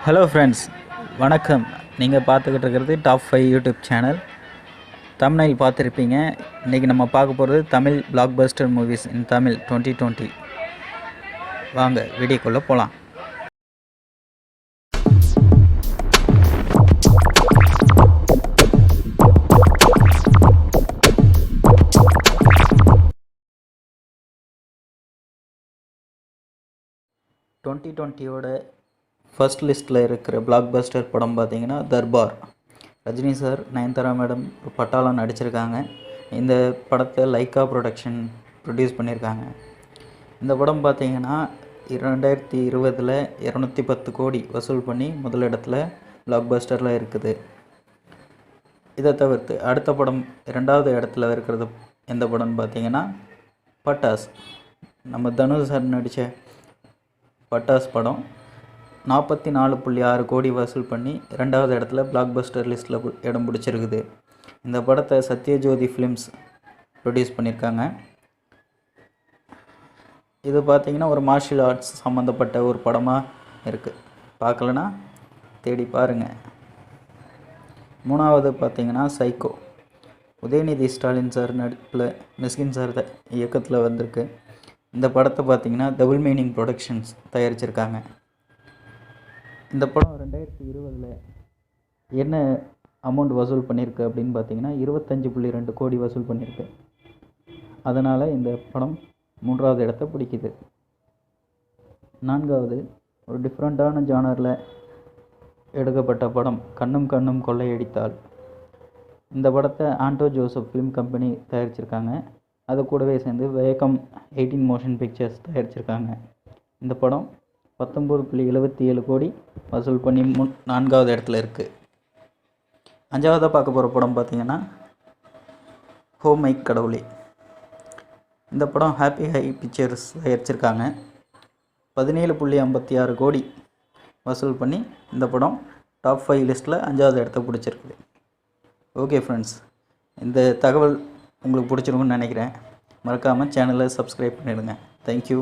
Hello friends, வணக்கம். நீங்கள் பார்த்துக்கிட்டு இருக்கிறது டாப் 5 யூடியூப் சேனல். தமிழில் பார்த்துருப்பீங்க. இன்றைக்கி நம்ம பார்க்க போகிறது Tamil black Bastar movies in Tamil 2020. வாங்க வீடியோக்குள்ளே போகலாம். யோட ஃபர்ஸ்ட் லிஸ்ட்டில் இருக்கிற பிளாக் பஸ்டர் படம் பார்த்திங்கன்னா தர்பார். ரஜினி சார், நயன்தாரா மேடம் பட்டாளம் நடிச்சிருக்காங்க. இந்த படத்தை லைக்கா ப்ரொடக்ஷன் ப்ரொடியூஸ் பண்ணியிருக்காங்க. இந்த படம் பார்த்திங்கன்னா 2020 210 கோடி வசூல் பண்ணி முதலிடத்தில் பிளாக் பஸ்டரில் இருக்குது. இதை தவிர்த்து அடுத்த படம் 2வது இடத்துல இருக்கிறது எந்த படம்னு பார்த்திங்கன்னா பட்டாஸ். நம்ம தனுஷ் சார் நடித்த பட்டாஸ் படம் 44.6 கோடி வசூல் பண்ணி 2வது இடத்துல பிளாக் பஸ்டர் லிஸ்ட்டில் இடம் பிடிச்சிருக்குது. இந்த படத்தை சத்யஜோதி ஃபிலிம்ஸ் ப்ரொடியூஸ் பண்ணியிருக்காங்க. இது பார்த்திங்கன்னா ஒரு மார்ஷியல் ஆர்ட்ஸ் சம்மந்தப்பட்ட ஒரு படமாக இருக்குது. பார்க்கலனா தேடி பாருங்கள். 3வது பார்த்திங்கன்னா சைக்கோ. உதயநிதி ஸ்டாலின் சார் நடிப்பில் மிஸ்கின் சார் இயக்கத்தில் வந்திருக்கு. இந்த படத்தை பார்த்திங்கன்னா டபுள் மீனிங் ப்ரொடக்ஷன்ஸ் தயாரிச்சிருக்காங்க. இந்த படம் 2020 என்ன அமௌண்ட் வசூல் பண்ணியிருக்கு அப்படின்னு பார்த்தீங்கன்னா 25.2 கோடி வசூல் பண்ணியிருக்கு. அதனால் இந்த படம் 3வது இடத்தை பிடிக்குது. 4வது ஒரு டிஃப்ரெண்ட்டான ஜானரில் எடுக்கப்பட்ட படம் கண்ணும் கண்ணும் கொள்ளையடித்தால். இந்த படத்தை ஆண்டோ ஜோசப் ஃபிலிம் கம்பெனி தயாரிச்சிருக்காங்க. அது கூடவே சேர்ந்து வேகம் 18 மோஷன் பிக்சர்ஸ் தயாரிச்சிருக்காங்க. இந்த படம் 19.77 கோடி வசூல் பண்ணி 4வது இடத்துல இருக்குது. 5வதாக பார்க்க போகிற படம் பார்த்திங்கன்னா ஹோ மைக் கடவுளே. இந்த படம் ஹாப்பி ஹை பிக்சர்ஸ் தயாரிச்சிருக்காங்க. 17.56 கோடி வசூல் பண்ணி இந்த படம் டாப் 5 லிஸ்ட்டில் 5வது இடத்த பிடிச்சிருக்குது. ஓகே ஃப்ரெண்ட்ஸ், இந்த தகவல் உங்களுக்கு பிடிச்சிருக்குன்னு நினைக்கிறேன். மறக்காமல் சேனலை சப்ஸ்கிரைப் பண்ணிடுங்க. தேங்க்யூ.